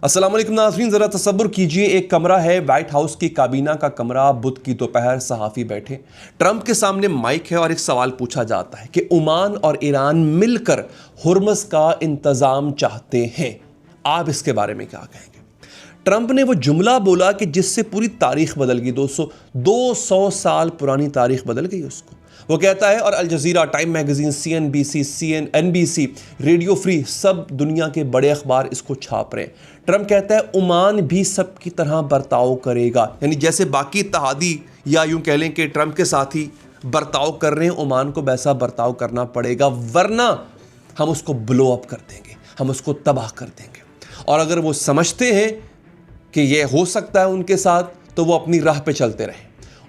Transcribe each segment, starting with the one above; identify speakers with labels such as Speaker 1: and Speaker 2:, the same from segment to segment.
Speaker 1: अस्सलाम वालेकुम नाज़रीन, ज़रा तसव्वुर कीजिए एक कमरा है वाइट हाउस की काबीना का कमरा। बुध की दोपहर, सहाफ़ी बैठे, ट्रंप के सामने माइक है और एक सवाल पूछा जाता है कि ओमान और ईरान मिलकर हुर्मुज़ का इंतज़ाम चाहते हैं, आप इसके बारे में क्या कहेंगे? ट्रंप ने वो जुमला बोला कि जिससे पूरी तारीख बदल गई। 200 साल पुरानी तारीख बदल गई उसको। वो कहता है, और Al Jazeera, Time magazine, CNBC, NBC, Radio Free, सब दुनिया के बड़े अखबार इसको छाप रहे हैं। ट्रंप कहता है ओमान भी सब की तरह बर्ताव करेगा, यानी जैसे बाकी इत्तेहादी या यूं कह लें कि ट्रंप के साथी बर्ताव कर रहे हैं, ओमान को वैसा बर्ताव करना पड़ेगा, वरना हम उसको ब्लो अप कर देंगे, हम उसको तबाह कर देंगे। और अगर वो समझते हैं कि ये हो सकता है उनके साथ, तो वो अपनी राह पे चलते रहें।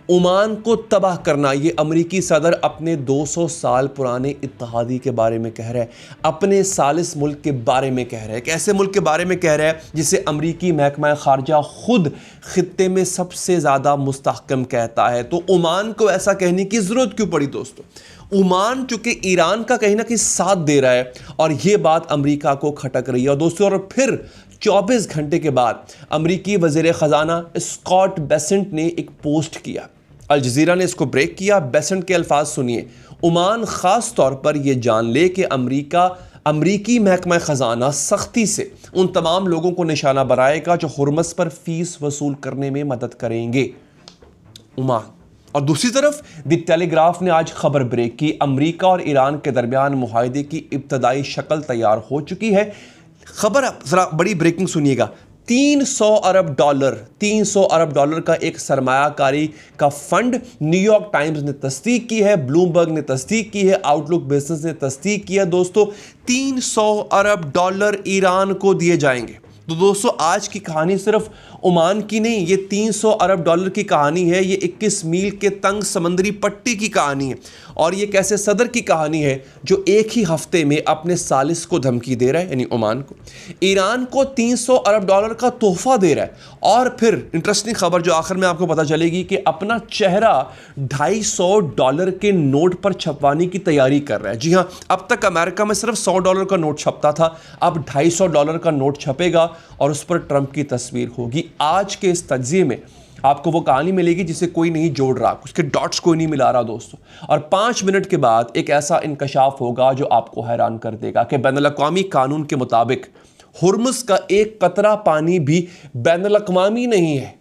Speaker 1: ओमान को तबाह करना, ये अमरीकी सदर अपने 200 साल पुराने इत्तेहादी के बारे में कह रहा है, अपने सालिस मुल्क के बारे में कह रहा है। एक ऐसे मुल्क के बारे में कह रहा है जिसे अमरीकी महकमा खारजा खुद खित्ते में सबसे ज़्यादा मुस्तहकम कहता है। तो ओमान को ऐसा कहने की ज़रूरत क्यों पड़ी दोस्तों? ओमान चूंकि ईरान का कहीं ना कहीं साथ दे रहा है और ये बात अमरीका को खटक रही है। और दोस्तों, और फिर 24 घंटे के बाद अमरीकी वज़ीर ख़जाना स्कॉट बेसेंट ने एक पोस्ट किया। अल जज़ीरा ने इसको ब्रेक किया। बेसेंट के अल्फाज सुनिए, ओमान ख़ास तौर पर यह जान ले कि अमरीकी महकमा ख़जाना सख्ती से उन तमाम लोगों को निशाना बनाएगा जो हुर्मुज़ पर फीस वसूल करने में मदद करेंगे। ओमान। और दूसरी तरफ द टेलीग्राफ ने आज खबर ब्रेक की, अमरीका और ईरान के दरमियान मुआहदे की इब्तदाई शक्ल तैयार हो चुकी है। खबर ज़रा बड़ी ब्रेकिंग सुनिएगा, 300 अरब डॉलर का एक सरमायाकारी का फंड न्यूयॉर्क टाइम्स ने तस्दीक की है, ब्लूमबर्ग ने तस्दीक की है, आउटलुक बिजनेस ने तस्दीक किया। दोस्तों, 300 अरब डॉलर ईरान को दिए जाएंगे। तो दोस्तों, आज की कहानी सिर्फ ओमान की नहीं, ये 300 अरब डॉलर की कहानी है। ये 21 मील के तंग समंदरी पट्टी की कहानी है। और ये कैसे सदर की कहानी है जो एक ही हफ्ते में अपने सालिस को धमकी दे रहा है, यानी ओमान को, ईरान को 300 अरब डॉलर का तोहफा दे रहा है। और फिर इंटरेस्टिंग खबर जो आखिर में आपको पता चलेगी कि अपना चेहरा $250 के नोट पर छपवाने की तैयारी कर रहा है। जी हाँ, अब तक अमेरिका में सिर्फ $100 का नोट छपता था, अब $250 का नोट छपेगा और उस पर ट्रंप की तस्वीर होगी। आज के इस तज्जिए में आपको वो कहानी मिलेगी जिसे कोई नहीं जोड़ रहा, उसके डॉट्स कोई नहीं मिला रहा दोस्तों। और 5 मिनट के बाद एक ऐसा इंकशाफ होगा जो आपको हैरान कर देगा कि बैनुल-अक़वामी कानून के मुताबिक हुर्मुज़ का एक कतरा पानी भी बैनुल-अक़वामी नहीं है।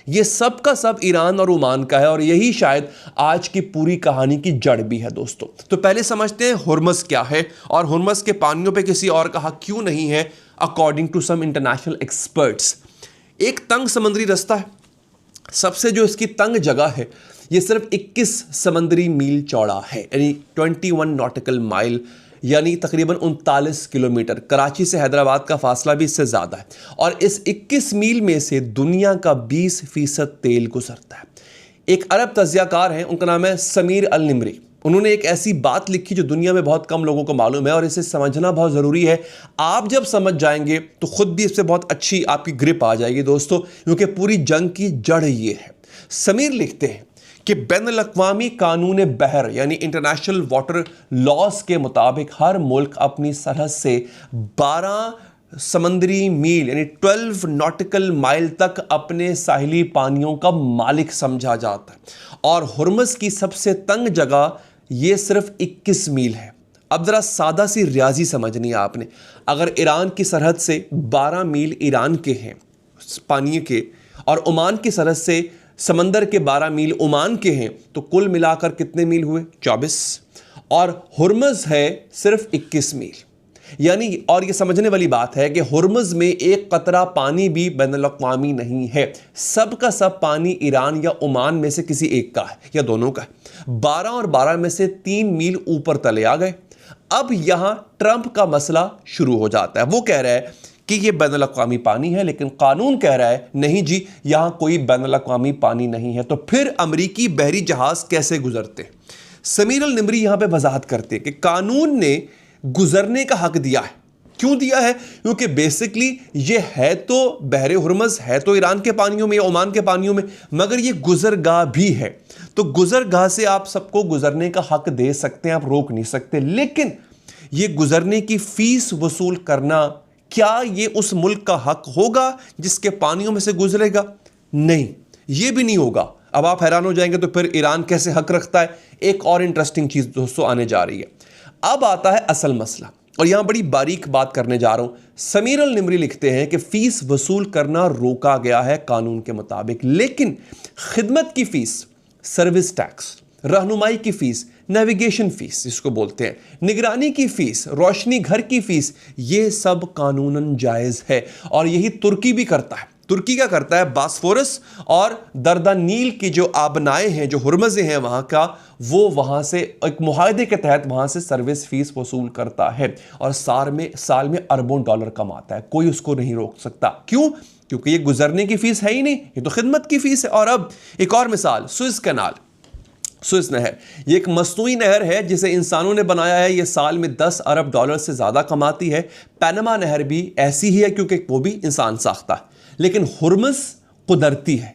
Speaker 1: ये सब का सब ईरान और ओमान का है और यही शायद आज की पूरी कहानी की जड़ भी है दोस्तों। तो पहले समझते हैं हुर्मुज़ क्या है और हुर्मुज़ के पानियों पे किसी और का हक क्यों नहीं है according to some international experts. एक तंग समुद्री रास्ता है, सबसे जो इसकी तंग जगह है ये सिर्फ 21 समंदरी मील चौड़ा है, यानी 21 नॉटिकल माइल, यानी तकरीबन 39 किलोमीटर। कराची से हैदराबाद का फासला भी इससे ज़्यादा है। और इस 21 मील में से दुनिया का 20% तेल गुजरता है। एक अरब तज्ज़ियाकार हैं, उनका नाम है समीर अल निमरी। उन्होंने एक ऐसी बात लिखी जो दुनिया में बहुत कम लोगों को मालूम है और इसे समझना बहुत ज़रूरी है। आप जब समझ जाएंगे तो खुद भी इससे बहुत अच्छी आपकी ग्रिप आ जाएगी दोस्तों, क्योंकि पूरी जंग की जड़ ये है। समीर लिखते हैं कि बैनुल-अक़वामी कानून बहर यानी इंटरनेशनल वाटर लॉज के मुताबिक हर मुल्क अपनी सरहद से 12 समंदरी मील यानी 12 नॉटिकल माइल तक अपने साहिली पानियों का मालिक समझा जाता है। और हुर्मुज़ की सबसे तंग जगह ये सिर्फ 21 मील है। अब ज़रा सादा सी रियाजी समझनी है आपने। अगर ईरान की सरहद से 12 मील ईरान के हैं पानी के और ओमान की सरहद से समंदर के 12 मील ओमान के हैं, तो कुल मिलाकर कितने मील हुए? 24। और हुर्मुज़ है सिर्फ 21 मील, यानी और ये समझने वाली बात है कि हुर्मुज़ में एक कतरा पानी भी बैनुल-अक़वामी नहीं है। सब का सब पानी ईरान या ओमान में से किसी एक का है या दोनों का है। 12 और 12 में से 3 मील ऊपर तले आ गए। अब यहां ट्रंप का मसला शुरू हो जाता है। वो कह रहा है कि ये बैनुल-अक़वामी पानी है, लेकिन कानून कह रहा है नहीं जी, यहां कोई बैनुल-अक़वामी पानी नहीं है। तो फिर अमरीकी बहरी जहाज कैसे गुजरते? समीर अल निमरी यहां पे वजाहत करते हैं कि कानून ने गुजरने का हक दिया है। क्यों दिया है? क्योंकि बेसिकली ये है तो बहरे हुर्मुज़ है तो ईरान के पानियों में या ओमान के पानियों में, मगर ये गुजरगाह भी है। तो गुजरगाह से आप सबको गुजरने का हक दे सकते हैं, आप रोक नहीं सकते। लेकिन ये गुजरने की फीस वसूल करना क्या ये उस मुल्क का हक होगा जिसके पानियों में से गुजरेगा? नहीं, ये भी नहीं होगा। अब आप हैरान हो जाएंगे तो फिर ईरान कैसे हक रखता है? एक और इंटरेस्टिंग चीज दोस्तों आने जा रही है। अब आता है असल मसला, और यहां बड़ी बारीक बात करने जा रहा हूं। समीर अल निमरी लिखते हैं कि फीस वसूल करना रोका गया है कानून के मुताबिक, लेकिन खिदमत की फीस, सर्विस टैक्स, रहनुमाई की फीस, नेविगेशन फीस जिसको बोलते हैं, निगरानी की फीस, रोशनी घर की फीस, ये सब कानूनन जायज है। और यही तुर्की भी करता है। तुर्की क्या करता है? बास्फोरस और दर्दा नील की जो आबनाएं हैं, जो हुरमज़े हैं वहां का, वो वहां से एक मुआहदे के तहत वहां से सर्विस फीस वसूल करता है और साल में अरबों डॉलर कमाता है। कोई उसको नहीं रोक सकता। क्यों? क्योंकि ये गुजरने की फीस है ही नहीं, ये तो खिदमत की फीस है। और अब एक और मिसाल, सुएज कैनाल, सुएज नहर, ये एक मसनूई नहर है जिसे इंसानों ने बनाया है। ये साल में 10 अरब डॉलर से ज़्यादा कमाती है। पैनमा नहर भी ऐसी ही है क्योंकि वो भी इंसान साख्ता है। लेकिन हुरमुज़ कुदरती है,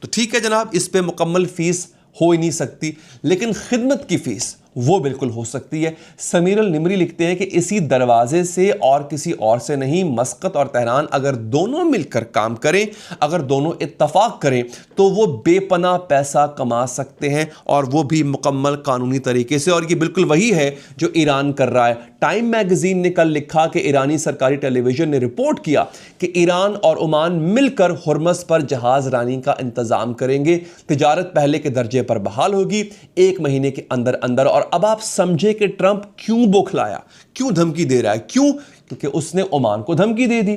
Speaker 1: तो ठीक है जनाब, इस पे मुकम्मल फीस हो ही नहीं सकती, लेकिन खिदमत की फीस वो बिल्कुल हो सकती है। समीर अल निमरी लिखते हैं कि इसी दरवाजे से और किसी और से नहीं, मस्कत और तेहरान अगर दोनों मिलकर काम करें, अगर दोनों इत्तफाक करें, तो वो बेपनाह पैसा कमा सकते हैं, और वो भी मुकम्मल कानूनी तरीके से। और ये बिल्कुल वही है जो ईरान कर रहा है। टाइम मैगजीन ने कल लिखा कि ईरानी सरकारी टेलीविजन ने रिपोर्ट किया कि ईरान और ओमान मिलकर हुरमज़ पर जहाज रानी का इंतजाम करेंगे। तिजारत पहले के दर्जे पर बहाल होगी 1 महीने के अंदर अंदर। और अब आप समझे कि ट्रंप क्यों बौखलाया, क्यों धमकी दे रहा है? क्यों? क्योंकि उसने ओमान को धमकी दे दी।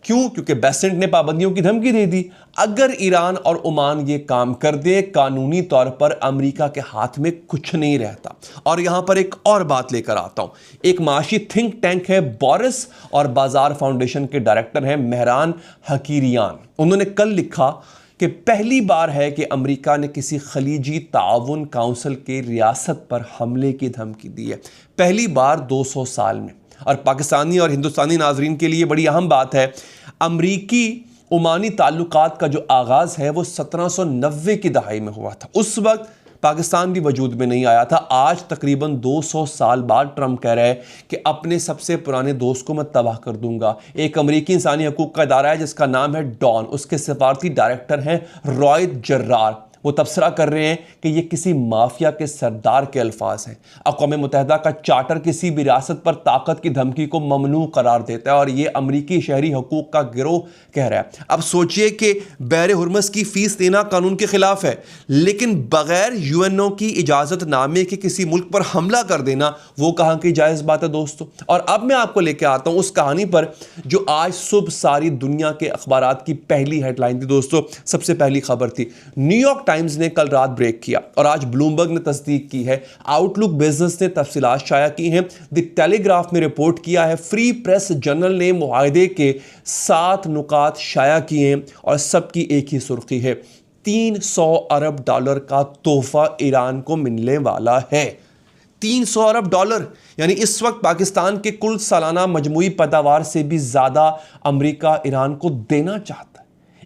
Speaker 1: क्यों? क्योंकि बेसेंट ने पाबंदियों की धमकी दे दी। अगर ईरान और ओमान ये काम कर दे, कानूनी तौर पर अमेरिका के हाथ में कुछ नहीं रहता। और यहां पर एक और बात लेकर आता हूं। एक माशी थिंक टैंक है बोरिस और बाजार फाउंडेशन के डायरेक्टर हैं मेहरान हकीरियान। उन्होंने कल लिखा कि पहली बार है कि अमेरिका ने किसी खलीजी ताउन काउंसिल के रियासत पर हमले की धमकी दी है। पहली बार 200 साल में। और पाकिस्तानी और हिंदुस्तानी नाजरीन के लिए बड़ी अहम बात है, अमरीकी ओमानी ताल्लुकात का जो आगाज़ है वो 1790 की दहाई में हुआ था। उस वक्त पाकिस्तान भी वजूद में नहीं आया था। आज तकरीबन 200 साल बाद ट्रंप कह रहा है कि अपने सबसे पुराने दोस्त को मैं तबाह कर दूंगा। एक अमरीकी इंसानी हकूक़ का इदारा है जिसका नाम है डॉन, उसके सिफारती डायरेक्टर हैं रॉयद जर्रार। वो तबसरा कर रहे हैं कि ये किसी माफिया के सरदार के अल्फाज हैं। अक़वाम मुत्तहिदा का चार्टर किसी भी रियासत पर ताकत की धमकी को ममनू करार देता है, और ये अमरीकी शहरी हकूक़ का गिरोह कह रहा है। अब सोचिए कि बैर हुरमज़ की फ़ीस देना कानून के ख़िलाफ़ है, लेकिन बग़ैर यूएनओ की इजाज़त नामे के किसी मुल्क पर हमला कर देना वो कहाँ की जायज़ बात है दोस्तों। और अब मैं आपको लेके आता हूँ उस कहानी पर जो आज सुबह सारी दुनिया के अखबारात की पहली हेडलाइन थी दोस्तों, सबसे पहली खबर थी। न्यूयॉर्क टाइम्स ने कल रात ब्रेक किया और आज ब्लूमबर्ग ने तस्दीक की है। आउटलुक बिजनेस ने तफसीलात शाया की हैं। द टेलीग्राफ में रिपोर्ट किया है। फ्री प्रेस जर्नल ने मुआहदे के 7 नुकात शाया किए हैं और सबकी एक ही सुर्खी है, 300 अरब डॉलर का तोहफा ईरान को मिलने वाला है। 300 अरब डॉलर, यानी इस वक्त पाकिस्तान के कुल सालाना मजमूई पैदावार से भी ज़्यादा अमेरिका ईरान को देना चाहता है।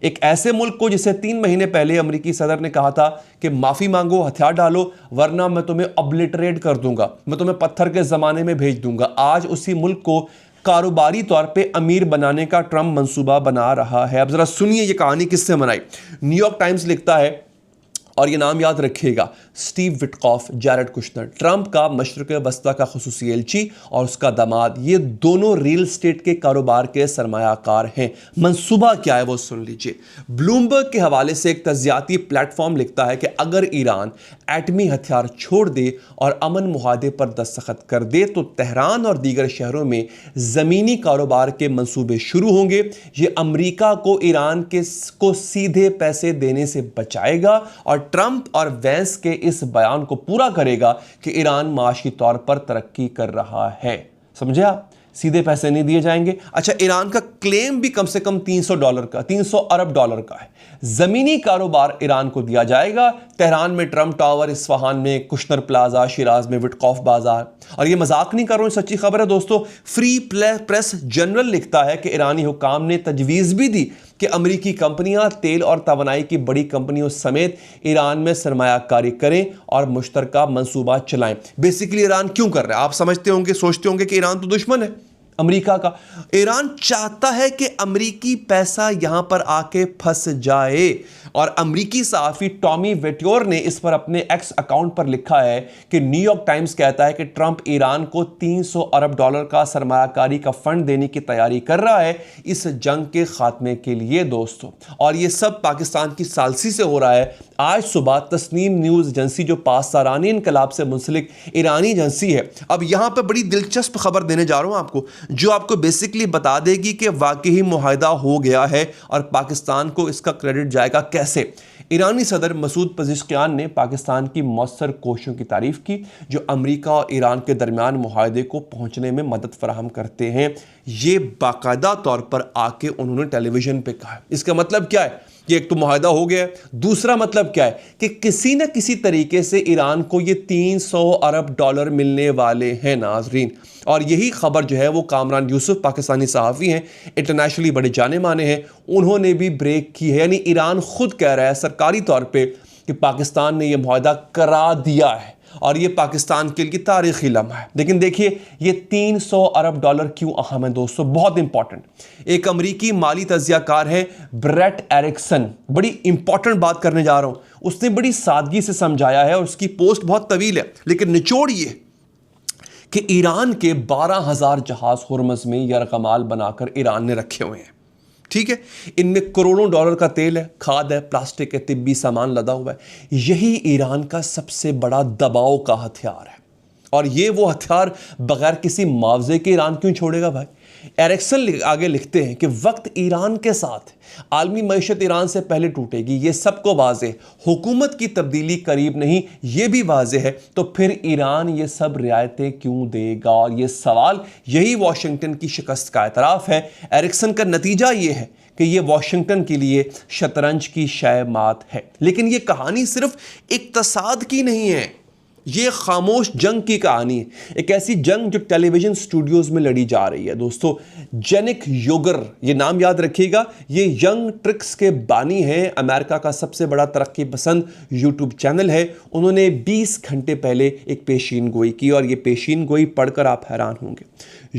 Speaker 1: एक ऐसे मुल्क को जिसे 3 महीने पहले अमेरिकी सदर ने कहा था कि माफ़ी मांगो, हथियार डालो, वरना मैं तुम्हें ऑब्लिटरेट कर दूंगा, मैं तुम्हें पत्थर के ज़माने में भेज दूंगा। आज उसी मुल्क को कारोबारी तौर पे अमीर बनाने का ट्रंप मंसूबा बना रहा है। अब ज़रा सुनिए ये कहानी किससे बनाई। न्यूयॉर्क टाइम्स लिखता है, और ये नाम याद रखिएगा, Steve Witkoff, Jared Kushner, Trump का मशरक़ वस्ता का खुसूसी एलची और उसका दामाद, ये दोनों रियल स्टेट के कारोबार के सरमायाकार हैं। मंसूबा क्या है वो सुन लीजिए। ब्लूमबर्ग के हवाले से एक तज्जियाती प्लेटफॉर्म लिखता है कि अगर ईरान एटमी हथियार छोड़ दे और अमन मुआहदे पर दस्तखत कर दे तो तेहरान और दीगर शहरों में ज़मीनी कारोबार के मंसूबे शुरू होंगे। ये अमरीका को ईरान को सीधे पैसे देने से बचाएगा और ट्रंप और वैंस के इस बयान को पूरा करेगा कि ईरान माशी तौर पर तरक्की कर रहा है। समझे आप? सीधे पैसे नहीं दिए जाएंगे। अच्छा, ईरान का क्लेम भी कम से कम 300 अरब डॉलर का है। जमीनी कारोबार ईरान को दिया जाएगा। तेहरान में ट्रंप टावर, इस्फहान में कुश्नर प्लाजा, शिराज में विटकॉफ बाजार। और ये मजाक नहीं कर रहा हूं, सच्ची खबर है दोस्तों। फ्री प्रेस जर्नल लिखता है कि ईरानी हुकाम ने तजवीज़ भी दी कि अमरीकी कंपनियां तेल और तवानाई की बड़ी कंपनियों समेत ईरान में सरमायाकारी करें और मुश्तरका मंसूबा चलाएं। बेसिकली ईरान क्यों कर रहा है? आप समझते होंगे, सोचते होंगे कि ईरान तो दुश्मन है अमेरिका का। ईरान चाहता है कि अमेरिकी पैसा यहां पर आके फंस जाए और अमेरिकी सहाफ़ी टॉमी वेट्योर ने इस पर अपने एक्स अकाउंट पर लिखा है कि न्यूयॉर्क टाइम्स कहता है कि ट्रंप ईरान को $300 अरब का सरमायाकारी का फंड देने की तैयारी कर रहा है इस जंग के खात्मे के लिए दोस्तों। और यह सब पाकिस्तान की सालसी से हो रहा है। आज सुबह तस्नीम न्यूज़ एजेंसी जो पाकिस्तानी इनकलाब से मुंसलिक ईरानी एजेंसी है, अब यहां पर बड़ी दिलचस्प खबर देने जा रहा हूं आपको, जो आपको बेसिकली बता देगी कि वाकई मुआहदा हो गया है और पाकिस्तान को इसका क्रेडिट जाएगा कैसे। ईरानी सदर मसूद पज़ेश्कियान ने पाकिस्तान की मौसर कोशिशों की तारीफ की जो अमेरिका और ईरान के दरमियान मुआहदे को पहुंचने में मदद फराहम करते हैं। ये बाकायदा तौर पर आके उन्होंने टेलीविजन पे कहा। इसका मतलब क्या है कि एक तो मुआहदा हो गया है, दूसरा मतलब क्या है कि किसी न किसी तरीके से ईरान को ये $300 अरब मिलने वाले हैं नाजरीन। और यही खबर जो है वो कामरान यूसुफ पाकिस्तानी सहाफ़ी हैं, इंटरनेशनली बड़े जाने माने हैं, उन्होंने भी ब्रेक की है। यानी ईरान खुद कह रहा है सरकारी तौर पे कि पाकिस्तान ने यह मुआहदा करा दिया है और ये पाकिस्तान के लिए तारीखी लम्हा है। लेकिन देखिए ये $300 अरब क्यों अहम है दोस्तों, बहुत इंपॉर्टेंट। एक अमरीकी माली तज्जियाकार है ब्रेट एरिक्सन, बड़ी इंपॉर्टेंट बात करने जा रहा हूं। उसने बड़ी सादगी से समझाया है और उसकी पोस्ट बहुत तवील है, लेकिन निचोड़ ये कि ईरान के 12,000 जहाज हुर्मज़ में यरगमाल बनाकर ईरान ने रखे हुए हैं। ठीक है, इनमें करोड़ों डॉलर का तेल है, खाद है, प्लास्टिक है, तिब्बी सामान लदा हुआ है। यही ईरान का सबसे बड़ा दबाव का हथियार है और ये वो हथियार बगैर किसी मुआवजे के ईरान क्यों छोड़ेगा भाई। एरिक्सन आगे लिखते हैं कि वक्त ईरान के साथ, आलमी मईशत ईरान से पहले टूटेगी, ये सबको वाज़ेह। हुकूमत की तब्दीली करीब नहीं, ये भी वाज़ेह है। तो फिर ईरान ये सब रियायतें क्यों देगा? और ये सवाल यही वाशिंगटन की शिकस्त का एतराफ़ है। एरिक्सन का नतीजा ये है कि ये वाशिंगटन के लिए शतरंज की शय मात है। लेकिन ये कहानी सिर्फ इक़्तिसाद की नहीं है, ये खामोश जंग की कहानी है। एक ऐसी जंग जो टेलीविजन स्टूडियोज में लड़ी जा रही है दोस्तों। जेनिक योगर, ये नाम याद रखिएगा, ये यंग ट्रिक्स के बानी हैं, अमेरिका का सबसे बड़ा तरक्की पसंद यूट्यूब चैनल है। उन्होंने 20 घंटे पहले एक पेशीन गोई की और ये पेशीन गोई पढ़कर आप हैरान होंगे।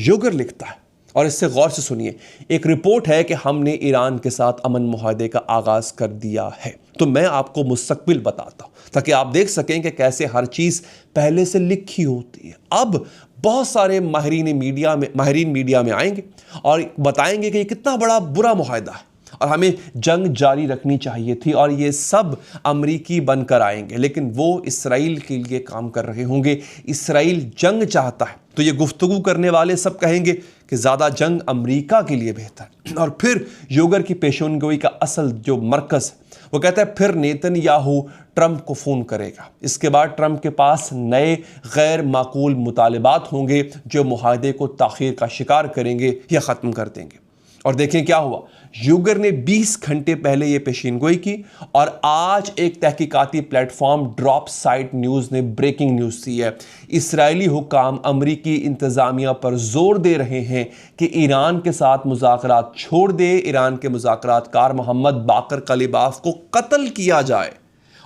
Speaker 1: योगर लिखता है और इससे गौर से सुनिए, एक रिपोर्ट है कि हमने ईरान के साथ अमन मुआहदे का आगाज कर दिया है। तो मैं आपको मुस्तकबिल बताता हूं ताकि आप देख सकें कि कैसे हर चीज पहले से लिखी होती है। अब बहुत सारे माहिरीन मीडिया में आएंगे और बताएंगे कि ये कितना बड़ा बुरा मुआहदा है और हमें जंग जारी रखनी चाहिए थी, और ये सब अमरीकी बनकर आएंगे, लेकिन वो इसराइल के लिए काम कर रहे होंगे। इसराइल जंग चाहता है तो ये गुफ्तगू करने वाले सब कहेंगे कि ज़्यादा जंग अमरीका के लिए बेहतर। और फिर योगर की पेशेनगोई का असल जो मरकज़, वो कहता है फिर नेतन्याहू ट्रंप को फ़ोन करेगा। इसके बाद ट्रंप के पास नए गैर माकूल मुतालबात होंगे जो मुआहदे को ताख़ीर का शिकार करेंगे या ख़त्म कर देंगे। और देखें क्या हुआ, यूगर ने 20 घंटे पहले ये पेशीनगोई की और आज एक तहकीकाती प्लेटफॉर्म ड्रॉप साइट न्यूज़ ने ब्रेकिंग न्यूज़ दी है। इसराइली हुकाम अमरीकी इंतज़ामिया पर जोर दे रहे हैं कि ईरान के साथ मुज़ाकरात छोड़ दे, ईरान के मुज़ाकरातकार मोहम्मद बाकर कलीबाफ को कत्ल किया जाए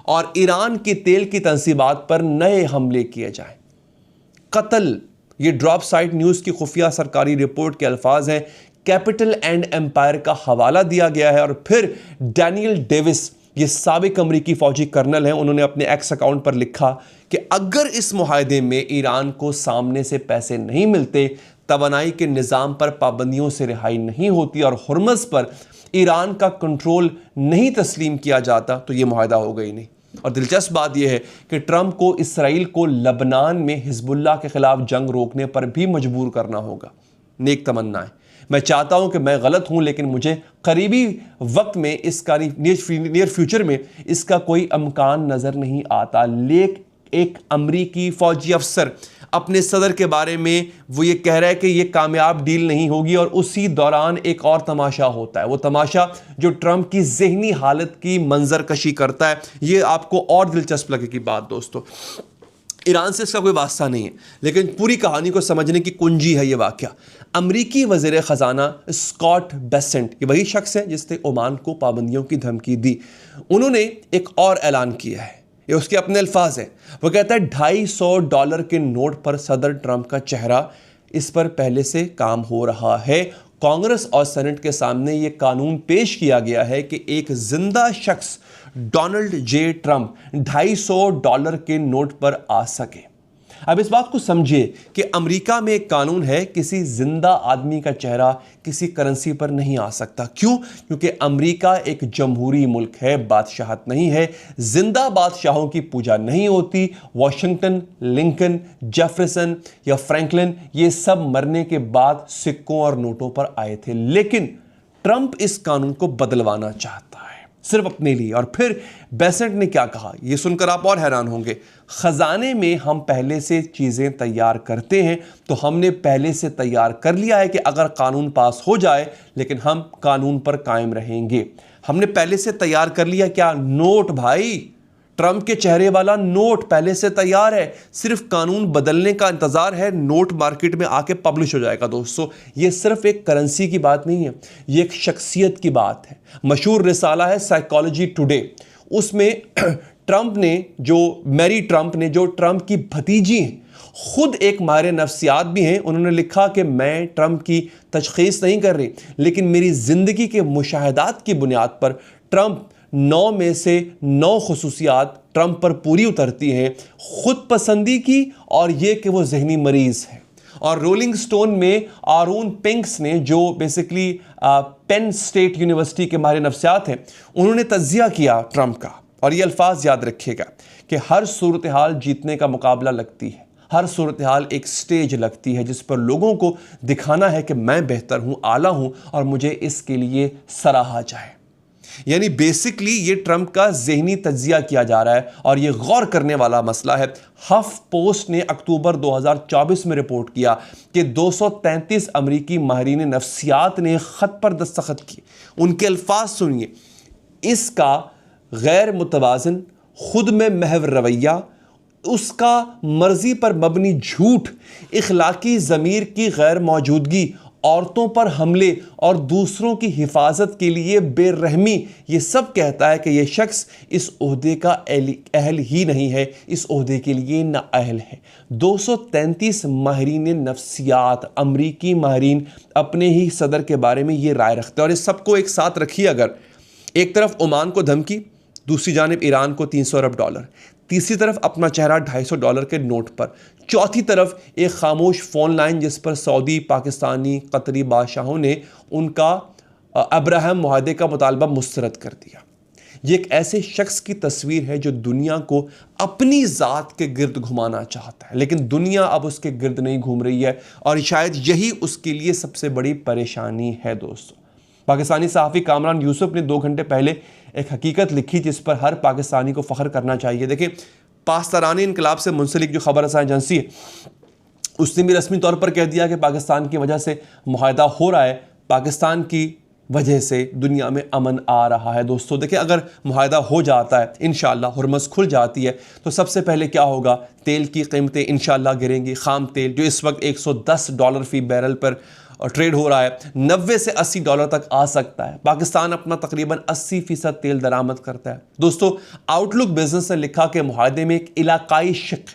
Speaker 1: और ईरान की तेल की तंसीबात पर नए हमले किए जाएं। कत्ल, ये ड्रॉप साइट न्यूज़ की खुफिया सरकारी रिपोर्ट के अल्फाज हैं। कैपिटल एंड एम्पायर का हवाला दिया गया है और फिर डैनियल डेविस, ये साबिक अमरीकी फौजी कर्नल हैं, उन्होंने अपने एक्स अकाउंट पर लिखा कि अगर इस मुआहदे में ईरान को सामने से पैसे नहीं मिलते, तवानाई के निज़ाम पर पाबंदियों से रिहाई नहीं होती और हुर्मज़ पर ईरान का कंट्रोल नहीं तस्लीम किया जाता, तो ये मुआहदा होगा ही नहीं। और दिलचस्प बात यह है कि ट्रंप को इसराइल को लबनान में हिजबुल्लाह के खिलाफ जंग रोकने पर भी मजबूर करना होगा। नेक तमन्नाएं। मैं चाहता हूं कि मैं गलत हूं, लेकिन मुझे करीबी वक्त में इसका नियर फ्यूचर में इसका कोई इम्कान नज़र नहीं आता। लेकिन एक अमरीकी फ़ौजी अफसर अपने सदर के बारे में वो ये कह रहा है कि ये कामयाब डील नहीं होगी, और उसी दौरान एक और तमाशा होता है। वो तमाशा जो ट्रंप की ज़हनी हालत की मंजर कशी करता है। ये आपको और दिलचस्प लगेगी बात दोस्तों। ईरान से इसका कोई वास्ता नहीं है, लेकिन पूरी कहानी को समझने की कुंजी है ये वाक़या। अमरीकी वज़ीर ख़जाना स्कॉट बेसेंट, ये वही शख्स है जिसने ओमान को पाबंदियों की धमकी दी, उन्होंने एक और ऐलान किया है। ये उसके अपने अल्फाज हैं। वो कहता है $250 के नोट पर सदर ट्रंप का चेहरा इस पर पहले से काम हो रहा है। कांग्रेस और सेनेट के सामने ये कानून पेश किया गया है कि एक जिंदा शख्स डोनाल्ड जे ट्रंप $250 के नोट पर आ सके। अब इस बात को समझिए कि अमेरिका में एक कानून है, किसी जिंदा आदमी का चेहरा किसी करेंसी पर नहीं आ सकता। क्यों? क्योंकि अमेरिका एक जमहूरी मुल्क है, बादशाहत नहीं है। जिंदा बादशाहों की पूजा नहीं होती। वॉशिंगटन, लिंकन, जेफरसन या फ्रैंकलिन ये सब मरने के बाद सिक्कों और नोटों पर आए थे, लेकिन ट्रंप इस कानून को बदलवाना चाहता है सिर्फ अपने लिए। और फिर बेसेंट ने क्या कहा, यह सुनकर आप और हैरान होंगे। खजाने में हम पहले से चीजें तैयार करते हैं, तो हमने पहले से तैयार कर लिया है कि अगर कानून पास हो जाए, लेकिन हम कानून पर कायम रहेंगे। हमने पहले से तैयार कर लिया क्या? नोट भाई, ट्रंप के चेहरे वाला नोट पहले से तैयार है, सिर्फ कानून बदलने का इंतजार है। नोट मार्केट में आके पब्लिश हो जाएगा। दोस्तों, ये सिर्फ एक करेंसी की बात नहीं है, ये एक शख्सियत की बात है। मशहूर रिसाला है साइकोलॉजी टुडे, उसमें ट्रंप ने मैरी ट्रंप ने जो ट्रंप की भतीजी हैं, खुद एक माहिर नफ्सियात भी हैं, उन्होंने लिखा कि मैं ट्रंप की तशखीस नहीं कर रही, लेकिन मेरी जिंदगी के मुशाहदात की बुनियाद पर ट्रंप 9 में से 9 खुसूसियात ट्रंप पर पूरी उतरती हैं, खुद पसंदी की और यह कि वो जहनी मरीज है। और रोलिंग स्टोन में आरून पिंक्स ने, जो बेसिकली पेन स्टेट यूनिवर्सिटी के माहिर नफ्सियात हैं, उन्होंने तज्जिया किया ट्रंप का। और ये अल्फाज याद रखिएगा कि हर सूरत हाल जीतने का मुकाबला लगती है, हर सूरत हाल एक स्टेज लगती है जिस पर लोगों को दिखाना है कि मैं बेहतर हूं, आला हूं और मुझे इसके लिए सराहा जाए। यानी बेसिकली ये ट्रंप का ज़हनी तज्जिया किया जा रहा है और ये गौर करने वाला मसला है। हफ पोस्ट ने अक्टूबर 2024 में रिपोर्ट किया कि 233 अमरीकी माहिरीन नफ्सियात ने ख़त पर दस्तखत किए। उनके अल्फाज सुनिए, इसका गैर मुतवाज़न, खुद में महव रवैया, उसका मर्जी पर मबनी झूठ, इखलाकी ज़मीर की गैर मौजूदगी, औरतों पर हमले और दूसरों की हिफाजत के लिए बेरहमी, ये सब कहता है कि यह शख्स इस ओहदे का अहल ही नहीं है, इस ओहदे के लिए नाअहल है। 233 माहिरीन नफ्सियात, अमरीकी माहिरीन अपने ही सदर के बारे में ये राय रखते हैं। और इस सबको एक साथ रखिए, अगर एक तरफ ओमान को धमकी, दूसरी जानिब ईरान को $300 अरब, तीसरी तरफ अपना चेहरा $250 के नोट पर, चौथी तरफ एक खामोश फ़ोन लाइन जिस पर सऊदी, पाकिस्तानी, कतरी बादशाहों ने उनका अब्राहम मुआहदे का मुतालबा मुस्तरद कर दिया। ये एक ऐसे शख्स की तस्वीर है जो दुनिया को अपनी ज़ात के गिर्द घुमाना चाहता है, लेकिन दुनिया अब उसके गिर्द नहीं घूम रही है और शायद यही उसके लिए सबसे बड़ी परेशानी है। दोस्तों, पाकिस्तानी सहाफ़ी कामरान यूसुफ ने 2 घंटे पहले एक हकीकत लिखी जिस पर हर पाकिस्तानी को फ़ख्र करना चाहिए। देखिए, पाकिस्तानी इनकलाब से मुंसलिक जो खबर रसां एजेंसी है, उसने भी रस्मी तौर पर कह दिया कि पाकिस्तान की वजह से मुआहदा हो रहा है, पाकिस्तान की वजह से दुनिया में अमन आ रहा है। दोस्तों देखिए, अगर मुआहदा हो जाता है, इंशाअल्लाह हुर्मस खुल जाती है, तो सबसे पहले क्या होगा, तेल की कीमतें इंशाअल्लाह गिरेंगी। ख़ाम तेल जो इस वक्त $110 फ़ी बैरल पर ट्रेड हो रहा है, $90 से $80 तक आ सकता है। पाकिस्तान अपना तकरीबन 80% तेल दरामद करता है। दोस्तों, आउटलुक बिजनेस ने लिखा कि मुआहदे में एक इलाकाई शिक,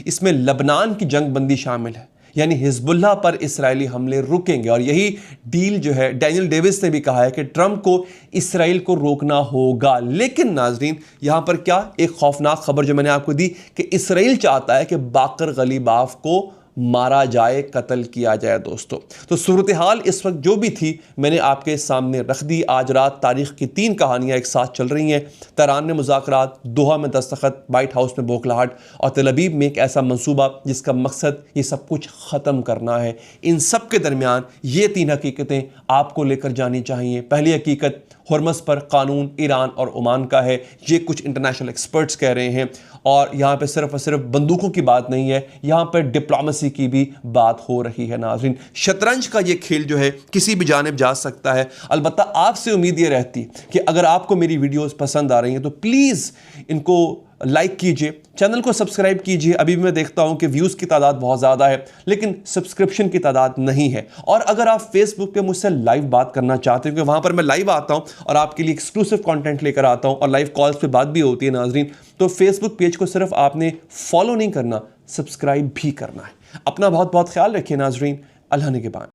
Speaker 1: इसमें लबनान की जंग बंदी शामिल है, यानी हिजबुल्लाह पर इस्राएली हमले रुकेंगे। और यही डील जो है, डैनियल डेविस ने भी कहा है कि ट्रंप को इसराइल को रोकना होगा। लेकिन नाजरीन, यहाँ पर क्या एक खौफनाक खबर जो मैंने आपको दी कि इसराइल चाहता है कि बाकर गलीबाफ को मारा जाए, कत्ल किया जाए। दोस्तों, तो सूरत हाल इस वक्त जो भी थी मैंने आपके सामने रख दी। आज रात तारीख की 3 कहानियां एक साथ चल रही हैं। तेहरान में मुज़ाकरात, दोहा में दस्तखत, वाइट हाउस में बौखलाहट और तेल अवीव में एक ऐसा मंसूबा जिसका मकसद ये सब कुछ ख़त्म करना है। इन सब के दरमियान ये 3 हकीकतें आपको लेकर जानी चाहिए। पहली हकीकत, हुर्मस पर कानून ईरान और ओमान का है, ये कुछ इंटरनेशनल एक्सपर्ट्स कह रहे हैं। और यहाँ पे सिर्फ और सिर्फ बंदूकों की बात नहीं है, यहाँ पर डिप्लोमेसी की भी बात हो रही है। नाज़रीन, शतरंज का ये खेल जो है किसी भी जानिब जा सकता है। अलबत्ता आपसे उम्मीद ये रहती कि अगर आपको मेरी वीडियोस पसंद आ रही हैं तो प्लीज़ इनको लाइक कीजिए, चैनल को सब्सक्राइब कीजिए। अभी भी मैं देखता हूं कि व्यूज़ की तादाद बहुत ज़्यादा है, लेकिन सब्सक्रिप्शन की तादाद नहीं है। और अगर आप फेसबुक पे मुझसे लाइव बात करना चाहते हो, क्योंकि वहाँ पर मैं लाइव आता हूँ और आपके लिए एक्सक्लूसिव कंटेंट लेकर आता हूँ और लाइव कॉल्स पे बात भी होती है नाजरीन, तो फेसबुक पेज को सिर्फ आपने फॉलो नहीं करना, सब्सक्राइब भी करना है। अपना बहुत बहुत ख्याल रखिए नाजरीन। अल्लाह निगहबान।